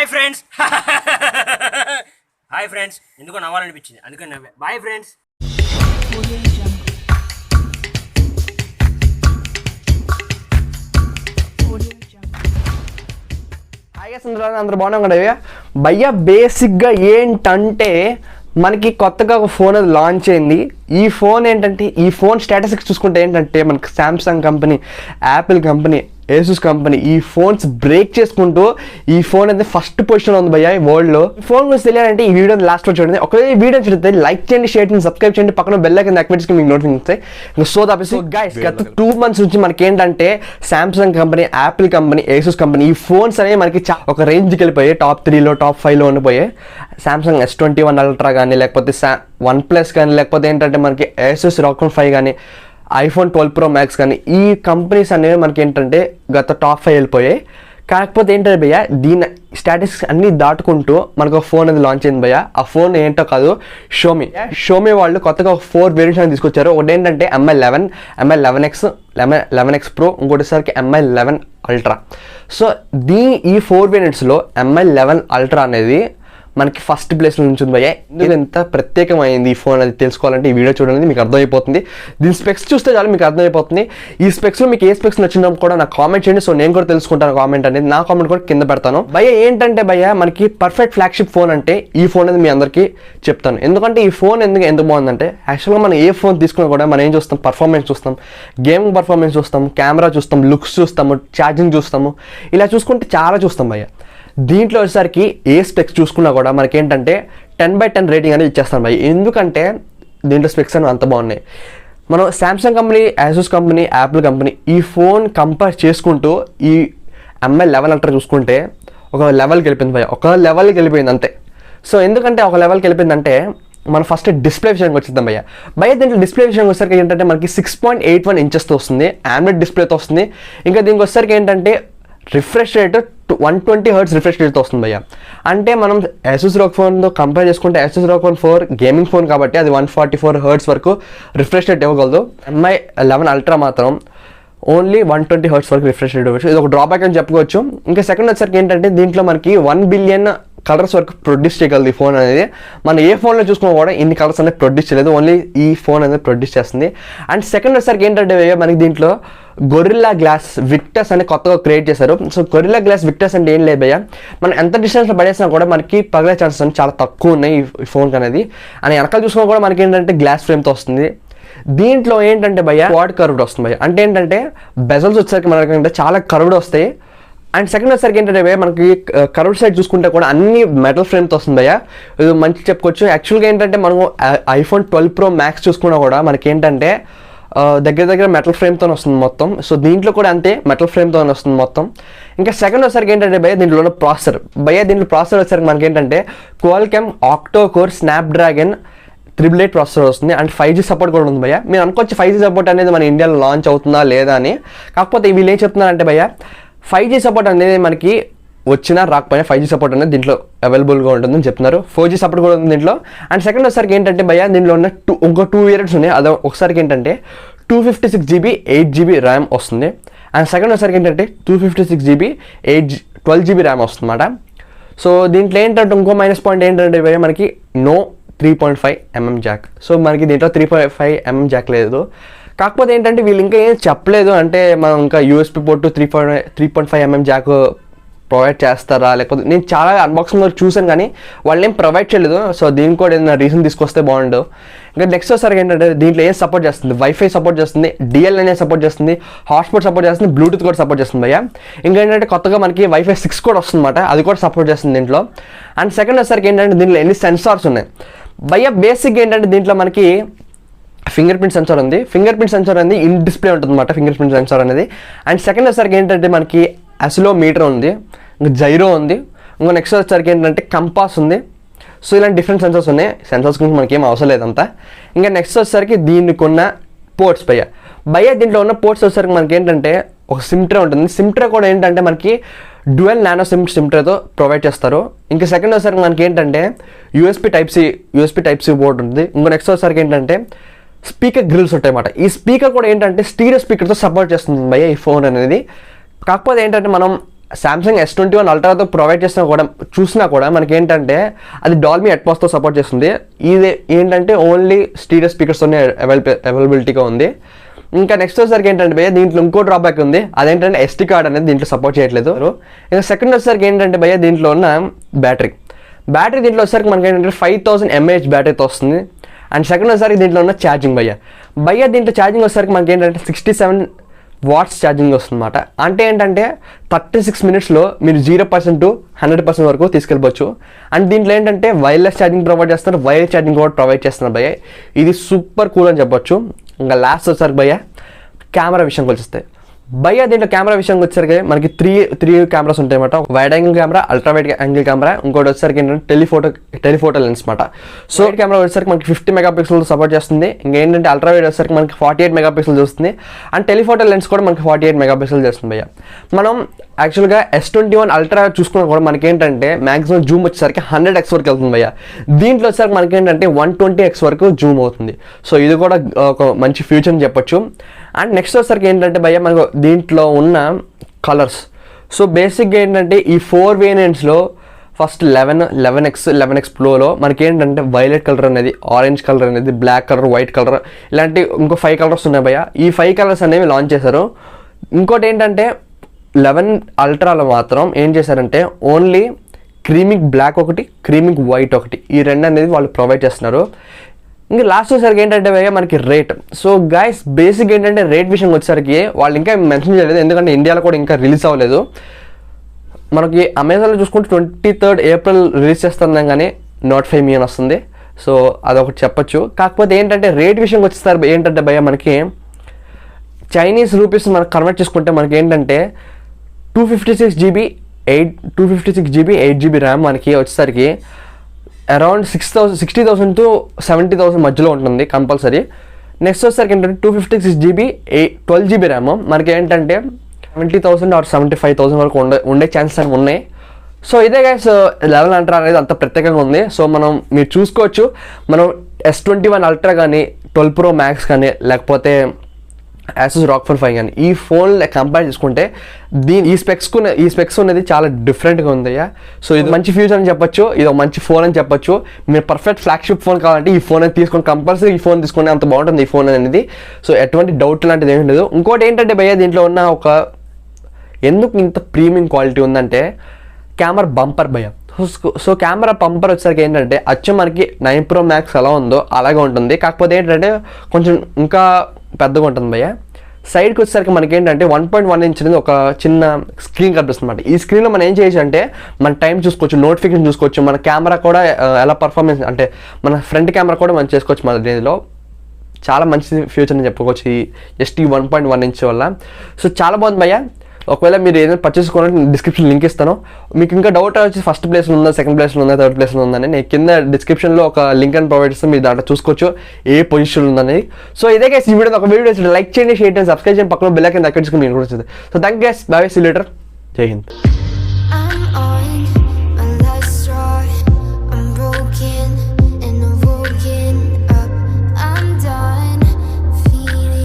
Hi friends hi friends ఎందుకో నవ్వాలనిపించింది అందుకని నవ్వే బాయ్ ఫ్రెండ్స్. అందరూ బాగున్నాం కదా భయ్య. బేసిక్గా ఏంటంటే మనకి కొత్తగా ఒక ఫోన్ అది లాంచ్ అయింది. ఈ ఫోన్ ఏంటంటే ఈ ఫోన్ స్టేటస్ చూసుకుంటే ఏంటంటే మనకి Samsung company, Apple company, Asus company ఈ ఫోన్స్ బ్రేక్ చేసుకుంటూ ఈ ఫోన్ అయితే ఫస్ట్ పొజిషన్లో ఉంది భయ్య వరల్డ్లో. ఈ ఫోన్ గురించి తెలియాలంటే ఈ వీడియో లాస్ట్లో చూడండి. ఒకవేళ ఈ వీడియో చూస్తే లైక్ చేయండి, షేర్ చేయండి, సబ్స్క్రైబ్ చేయండి, పక్కన బెల్ ఐకాన్ యాక్టివేట్ చేసి మీకు నోటిఫికేషన్ వస్తాయి. సో దాపేసి గైస్ గత 2 months నుంచి మనకి ఏంటంటే Samsung company, Apple company, Asus company ఈ ఫోన్స్ అనేవి మనకి ఒక రేంజ్కి వెళ్ళిపోయాయి. టాప్ 3లో టాప్ 5లో ఉండిపోయాయి. శాంసంగ్ S21 అల్ట్రా కానీ, లేకపోతే OnePlus కానీ, లేకపోతే ఏంటంటే మనకి ఏసూస్ ROG 5 కానీ, iPhone 12 Pro Max కానీ ఈ కంపెనీస్ అనేవి మనకి ఏంటంటే గత టాప్ 5 వెళ్ళిపోయాయి. కాకపోతే ఏంటంటే భయ్య దీని స్టాటిస్టిక్స్ అన్నీ దాటుకుంటూ మనకు ఒక ఫోన్ అనేది లాంచ్ అయింది భయ్య. ఆ ఫోన్ ఏంటో కాదు, షోమీ వాళ్ళు కొత్తగా ఒక 4 వేరియంట్స్ అనేది తీసుకొచ్చారు. ఒకటి ఏంటంటే MI11, MI11X, 11X Pro, ఇంకోటిసరికి MI11 Ultra. So ఈ 4 వేరియంట్స్లో MI11 Ultra అనేది మనకి ఫస్ట్ ప్లేస్లో ఉంచుంది భయ్య. ఎందుకు ఎంత ప్రత్యేకమైంది ఈ ఫోన్ అది తెలుసుకోవాలంటే ఈ వీడియో చూడండి, మీకు అర్థమైపోతుంది. దీని స్పెక్స్ చూస్తే చాలు మీకు అర్థమైపోతుంది. ఈ స్పెక్స్లో మీకు ఏ స్పెక్స్ నచ్చిందో కూడా నాకు కామెంట్ చేయండి. సో నేను కూడా తెలుసుకుంటాను కామెంట్ అనేది, నా కామెంట్ కూడా కింద పెడతాను భయ్య. ఏంటంటే భయ్య మనకి పర్ఫెక్ట్ ఫ్లాగ్షిప్ ఫోన్ అంటే ఈ ఫోన్ అనేది మీ అందరికీ చెప్తాను. ఎందుకంటే ఈ ఫోన్ ఎందుకు బాగుందంటే యాక్చువల్గా మనం ఏ ఫోన్ తీసుకున్నా కూడా మనం ఏం చూస్తాం, పర్ఫార్మెన్స్ చూస్తాం, గేమింగ్ పర్ఫార్మెన్స్ చూస్తాం, కెమెరా చూస్తాం, లుక్స్ చూస్తాము, ఛార్జింగ్ చూస్తాము, ఇలా చూసుకుంటే చాలా చూస్తాం భయ్య. దీంట్లో వచ్చేసరికి ఏ స్పెక్స్ చూసుకున్నా కూడా మనకి ఏంటంటే 10/10 రేటింగ్ అనేది ఇచ్చేస్తాను భయ్య. ఎందుకంటే దీంట్లో స్పెక్స్ అనేవి అంత బాగున్నాయి. మనం Samsung company, Asus company, Apple company ఈ ఫోన్ కంపేర్ చేసుకుంటూ ఈ MI11 Ultra చూసుకుంటే ఒక లెవెల్కి వెళ్ళిపోయింది భయ్య. ఒక లెవెల్కి వెళ్ళిపోయింది అంతే. సో ఎందుకంటే ఒక లెవెల్కి వెళ్ళిపోయిందంటే మనం ఫస్ట్ డిస్ప్లే విషయానికి వచ్చేద్దాం భయ్య. దీంట్లో డిస్ప్లే విషయానికి వచ్చేసరికి ఏంటంటే మనకి 6.81 ఇంచెస్తో వస్తుంది, AMOLED డిస్ప్లేతో వస్తుంది. ఇంకా దీనికి వచ్చేసరికి ఏంటంటే రిఫ్రెష్ రేట్ 120 Hz రిఫ్రెష్ రేట్తో వస్తుంది భయ్య. అంటే మనం ఏసూస్ ROG ఫోన్తో కంపేర్ చేసుకుంటే ఏసూస్ ROG 4 గేమింగ్ ఫోన్ కాబట్టి అది 144 Hz వరకు రిఫ్రెష్ రేట్ ఇవ్వగలదు. MI11 Ultra మాత్రం ఓన్లీ 120 Hz వరకు రిఫ్రెష్ రేట్ ఇవ్వచ్చు. ఇది ఒక డ్రాబ్యాక్ అని చెప్పుకోవచ్చు. ఇంకా సెకండ్ వచ్చేసరికి ఏంటంటే దీంట్లో మనకి 1 బిలియన్ కలర్స్ వరకు ప్రొడ్యూస్ చేయగలదు ఈ ఫోన్ అనేది. మనం ఏ ఫోన్లో చూసుకున్నా కూడా ఇన్ని కలర్స్ అనేది ప్రొడ్యూస్ చేయలేదు, ఓన్లీ ఈ ఫోన్ అనేది ప్రొడ్యూస్ చేస్తుంది. అండ్ సెకండ్ వచ్చేసరికి ఏంటంటే మనకి దీంట్లో గొరిల్లా గ్లాస్ విక్టర్స్ అని కొత్తగా క్రియేట్ చేశారు. సో గొరిల్లా గ్లాస్ విక్టర్స్ అంటే ఏం లేదు భయ్య, మనం ఎంత డిస్టెన్స్లో పడేసినా కూడా మనకి పగలే ఛాన్సెస్ అని చాలా తక్కువ ఉన్నాయి ఈ ఫోన్కి అనేది. అని వెనకాల చూసుకున్నా కూడా మనకి ఏంటంటే గ్లాస్ ఫ్రేమ్తో వస్తుంది. దీంట్లో ఏంటంటే భయ్య క్వాడ్ కర్వ్డ్ వస్తుంది భయ్య. అంటే ఏంటంటే బెజల్స్ వచ్చేసరికి మనకంటే చాలా కర్వ్డ్ వస్తాయి. అండ్ సెకండ్ వచ్చేసరికి ఏంటంటే భయ్య మనకి కర్వ్డ్ సైడ్ చూసుకుంటే కూడా అన్ని మెటల్ ఫ్రేమ్తో వస్తుంది భయ్య. ఇది మంచి చెప్పుకోవచ్చు. యాక్చువల్గా ఏంటంటే మనం iPhone 12 Pro Max చూసుకున్నా కూడా మనకి ఏంటంటే దగ్గర మెటల్ ఫ్రేమ్తో వస్తుంది మొత్తం. సో దీంట్లో కూడా అంతే మెటల్ ఫ్రేమ్తో వస్తుంది మొత్తం. ఇంకా సెకండ్ వచ్చేసరికి ఏంటంటే భయ్య దీంట్లో ఉన్న ప్రాసెసర్ వచ్చేసరికి మనకి ఏంటంటే Qualcomm Octo-core Snapdragon 888 ప్రాసెసర్ వస్తుంది. అండ్ 5G సపోర్ట్ కూడా ఉంది భయ్య. మీరు అనుకోవచ్చు 5G సపోర్ట్ అనేది మన ఇండియాలో లాంచ్ అవుతుందా లేదా అని. కాకపోతే వీళ్ళు ఏం చెప్తున్నారంటే భయ్య 5G సపోర్ట్ అనేది మనకి వచ్చినా రాకపోయినా 5G సపోర్ట్ అనేది దీంట్లో అవైలబుల్గా ఉంటుందని చెప్తున్నారు. 4G సపోర్ట్ కూడా ఉంది దీంట్లో. అండ్ సెకండ్ వచ్చేసరికి ఏంటంటే భయ్య దీంట్లో ఉన్న ఇంకో 2 వేరియంట్స్ ఉన్నాయి. అదే ఒకసారికి ఏంటంటే 256GB 8GB ర్యామ్ వస్తుంది. అండ్ సెకండ్ వచ్చేసరికి ఏంటంటే 256GB 12GB ర్యామ్ వస్తుంది అన్నమాట. సో దీంట్లో ఏంటంటే ఇంకో మైనస్ పాయింట్ ఏంటంటే భయ్య మనకి 3.5mm జాక్. సో మనకి దీంట్లో 3.5mm జాక్ లేదు. కాకపోతే ఏంటంటే వీళ్ళు ఇంకా ఏం చెప్పలేదు, అంటే మనం ఇంకా USB port 3.5mm Jack provide చేస్తారా లేకపోతే, నేను చాలా అన్బాక్సింగ్లో చూసాను కానీ వాళ్ళు ఏం ప్రొవైడ్ చేయలేదు. సో దీనికి కూడా ఏదైనా రీజన్ తీసుకొస్తే బాగుండు. ఇంకా నెక్స్ట్ వచ్చేసరికి ఏంటంటే దీంట్లో ఏం సపోర్ట్ చేస్తుంది, వైఫై సపోర్ట్ చేస్తుంది, DLNA సపోర్ట్ చేస్తుంది, హాట్స్పాట్ సపోర్ట్ చేస్తుంది, బ్లూటూత్ కూడా సపోర్ట్ చేస్తుంది భయ్య. ఇంకేంటంటే కొత్తగా మనకి వైఫై 6 కూడా వస్తుంది అన్నమాట, అది కూడా సపోర్ట్ చేస్తుంది దీంట్లో. అండ్ సెకండ్ వచ్చేసరికి ఏంటంటే దీంట్లో ఎన్ని సెన్సార్స్ ఉన్నాయి భయ్య. బేసిక్గా ఏంటంటే దీంట్లో మనకి ఫింగర్ ప్రింట్ సెన్సార్ ఉంది. ఫింగర్ ప్రింట్ సెన్సార్ అనేది ఇన్ డిస్ప్లే ఉంటుంది అన్నమాట, ఫింగర్ ప్రింట్ సెన్సార్ అనేది. అండ్ సెకండ్ వచ్చేసరికి ఏంటంటే మనకి అసిలోమీటర్ ఉంది, ఇంకా జైరో ఉంది, ఇంకో నెక్స్ట్ వచ్చేసరికి ఏంటంటే కంపాస్ ఉంది. సో ఇలాంటి డిఫరెంట్ సెన్సార్స్ ఉన్నాయి. సెన్సార్స్ గురించి మనకి ఏం అవసరం లేదంతా. ఇంకా నెక్స్ట్ వచ్చేసరికి దీనికి ఉన్న పోర్ట్స్ భయ్య దీంట్లో ఉన్న పోర్ట్స్ వచ్చేసరికి మనకి ఏంటంటే ఒక సిమ్ ట్రే ఉంటుంది. సిమ్ ట్రే కూడా ఏంటంటే మనకి డ్యూయల్ నానో సిమ్ ట్రేతో ప్రొవైడ్ చేస్తారు. ఇంకా సెకండ్ వచ్చేసరికి మనకి ఏంటంటే USB టైప్ సి పోర్ట్ ఉంటుంది. ఇంకో నెక్స్ట్ వచ్చేసరికి ఏంటంటే స్పీకర్ గ్రిల్స్ ఉంటాయి అన్నమాట. ఈ స్పీకర్ కూడా ఏంటంటే స్టీరియో స్పీకర్తో సపోర్ట్ చేస్తుంది భయ్య ఈ ఫోన్ అనేది. కాకపోతే ఏంటంటే మనం సామ్సంగ్ S21 అల్ట్రాతో ప్రొవైడ్ చూసినా కూడా మనకి ఏంటంటే అది డాల్బీ అట్మాస్తో సపోర్ట్ చేస్తుంది. ఇది ఏంటంటే ఓన్లీ స్టీరియో స్పీకర్స్తోనే అవైలబిలిటీగా ఉంది. ఇంకా నెక్స్ట్ వచ్చేసరికి ఏంటంటే భయ్య దీంట్లో ఇంకో డ్రాబ్యాక్ ఉంది, అదేంటంటే SD కార్డ్ అనేది దీంట్లో సపోర్ట్ చేయట్లేదు. ఇంకా సెకండ్ వచ్చేసరికి ఏంటంటే భయ్య దీంట్లో ఉన్న బ్యాటరీ దీంట్లో వచ్చేసరికి మనకి ఏంటంటే 5000 mAh బ్యాటరీతో వస్తుంది. అండ్ సెకండ్ వచ్చేసరికి దీంట్లో ఉన్న ఛార్జింగ్ భయ్య దీంట్లో ఛార్జింగ్ వచ్చేసరికి మనకి ఏంటంటే 67 వాట్స్ ఛార్జింగ్ వస్తుందన్నమాట. అంటే ఏంటంటే 36 minutesలో మీరు 0% to 100% వరకు తీసుకెళ్ళిపోవచ్చు. అండ్ దీంట్లో ఏంటంటే వైర్లెస్ ఛార్జింగ్ ప్రొవైడ్ చేస్తున్నారు, వైర్ ఛార్జింగ్ కూడా ప్రొవైడ్ చేస్తున్నారు భయ్య. ఇది సూపర్ కూల్ అని చెప్పొచ్చు. ఇంకా లాస్ట్ వచ్చేసరికి భయ్య కెమెరా విషయంకి వచ్చేస్తాయి భయ్య. దీంట్లో కెమెరా విషయంకి వచ్చేసరికి మనకి త్రీ కెమెరాస్ ఉంటాయి అన్నమాట. Wide angle camera, ultra wide angle camera, ఇంకోటి వచ్చేసరికి ఏంటంటే టెలిఫోటో లెన్స్ అనమాట. సో కెమెరా వచ్చేసరికి మనకి 50 MP సపోర్ట్ చేస్తుంది. ఇంకా ఏంటంటే అల్ట్రా వైడ్ వచ్చేసరికి మనకి 48 MP వస్తుంది. అండ్ టెలిఫోటో లెన్స్ కూడా మనకి 48 MP చేస్తుంది భయ్య. మనం యాక్చువల్గా S21 అల్ట్రా చూసుకున్నా కూడా మనకి ఏంటంటే మాక్సిమం జూమ్ వచ్చేసరికి 100x వరకు వెళ్తుంది భయ్య. దీంట్లో వచ్చేసరికి మనకి ఏంటంటే 120x వరకు జూమ్ అవుతుంది. సో ఇది కూడా ఒక మంచి ఫ్యూచర్ అని చెప్పొచ్చు. అండ్ నెక్స్ట్ వచ్చేసరికి ఏంటంటే భయ్య మనకు దీంట్లో ఉన్న కలర్స్. సో బేసిక్గా ఏంటంటే ఈ 4 వేరియంట్స్లో ఫస్ట్ 11x ప్రోలో మనకి ఏంటంటే వైలెట్ కలర్ అనేది, ఆరెంజ్ కలర్ అనేది, బ్లాక్ కలర్, వైట్ కలర్, ఇలాంటి ఇంకో 5 కలర్స్ ఉన్నాయి భయ్య. ఈ 5 కలర్స్ అనేవి లాంచ్ చేశారు. ఇంకోటి ఏంటంటే 11 అల్ట్రాలో మాత్రం ఏం చేశారంటే ఓన్లీ క్రీమిక్ బ్లాక్ ఒకటి, క్రీమిక్ వైట్ ఒకటి, ఈ రెండు అనేది వాళ్ళు ప్రొవైడ్ చేస్తున్నారు. ఇంకా లాస్ట్ వచ్చేసరికి ఏంటంటే భయ్య మనకి రేట్. సో గైస్ బేసిక్ ఏంటంటే రేట్ విషయం వచ్చేసరికి వాళ్ళు ఇంకా మెన్షన్ చేయలేదు, ఎందుకంటే ఇండియాలో కూడా ఇంకా రిలీజ్ అవ్వలేదు. మనకి అమెజాన్లో చూసుకుంటే 23rd April రిలీజ్ చేస్తున్నాం, కానీ notify me అని వస్తుంది. సో అదొకటి చెప్పొచ్చు. కాకపోతే ఏంటంటే రేట్ విషయంకి వచ్చేసరికి ఏంటంటే భయ్య మనకి చైనీస్ రూపీస్ మనకు కన్వర్ట్ చేసుకుంటే మనకి ఏంటంటే 256GB 8GB ర్యామ్ మనకి వచ్చేసరికి అరౌండ్ 60,000 to 70,000 మధ్యలో ఉంటుంది కంపల్సరీ. నెక్స్ట్ వచ్చేసరికి ఏంటంటే 256GB 12GB ర్యామ్ మనకి ఏంటంటే 70,000 or 75,000 వరకు ఉండే ఛాన్సెస్ అని ఉన్నాయి. సో ఇదే గైస్ 11 అల్ట్రా అనేది అంత ప్రత్యేకంగా ఉంది. సో మీరు చూసుకోవచ్చు, మనం S21 అల్ట్రా కానీ, 12 Pro Max కానీ, లేకపోతే Asus ROG Phone 5 కానీ ఈ ఫోన్ కంపేర్ చేసుకుంటే ఈ స్పెక్స్ అనేది చాలా డిఫరెంట్గా ఉంది. సో ఇది మంచి ఫ్యూచర్ అని చెప్పొచ్చు, ఇది ఒక మంచి ఫోన్ అని చెప్పొచ్చు. మీరు పర్ఫెక్ట్ ఫ్లాగ్షిప్ ఫోన్ కావాలంటే ఈ ఫోన్ అనేది తీసుకొని కంపల్సరీ ఈ ఫోన్ తీసుకుని అంత బాగుంటుంది ఈ ఫోన్ అనేది. సో ఎటువంటి డౌట్ లాంటిది ఏమీ లేదు. ఇంకోటి ఏంటంటే భయ్య దీంట్లో ఉన్న ఎందుకు ఇంత ప్రీమియం క్వాలిటీ ఉందంటే కెమెరా బంపర్ భయ్య. సో కెమెరా బంపర్ వచ్చేసరికి ఏంటంటే అచ్చం మనకి 9 Pro Max ఎలా ఉందో అలాగే ఉంటుంది. కాకపోతే ఏంటంటే కొంచెం ఇంకా పెద్దగా ఉంటుంది భయ్య. సైడ్కి వచ్చేసరికి మనకి ఏంటంటే 1.1 inch అనేది ఒక చిన్న స్క్రీన్ కనిపిస్తుంది అనమాట. ఈ స్క్రీన్లో మనం ఏం చేయొచ్చు అంటే మన టైం చూసుకోవచ్చు, నోటిఫికేషన్ చూసుకోవచ్చు, మన కెమెరా కూడా ఎలా పర్ఫార్మెన్స్ అంటే మన ఫ్రంట్ కెమెరా కూడా మనం చేసుకోవచ్చు. మన దీనిలో చాలా మంచి ఫ్యూచర్ అని చెప్పుకోవచ్చు ఈ జస్ట్ ఈ 1.1 inch వల్ల. సో చాలా బాగుంది భయ్య. ఒకవేళ మీరు ఏదైనా పర్చేస్ చేసుకోవాలంటే నేను డిస్క్రిప్షన్ లింక్ ఇస్తాను. మీకు ఇంకా డౌట్ వచ్చి ఫస్ట్ ప్లేస్లో ఉందా, సెకండ్ ప్లేస్లో ఉందా, థర్డ్ ప్లేస్లో ఉందని నేను కింద డిస్క్రిప్షన్లో ఒక లింక్ అని ప్రొవైడ్ చేస్తాను. మీరు దాంట్లో చూసుకోవచ్చు ఏ పొజిషన్ ఉందని. సో ఇదే గైస్ ఈ వీడియో ఒక వీడియో లైక్ చేయండి, షేర్ చేయండి, సబ్స్క్రైబ్ చేయండి, పక్కన బెల్ ఐకాన్ యాక్టివేట్ చేసుకుని నేను కూడా వచ్చింది. So thank you guys, bye, see you later, జై హింద్.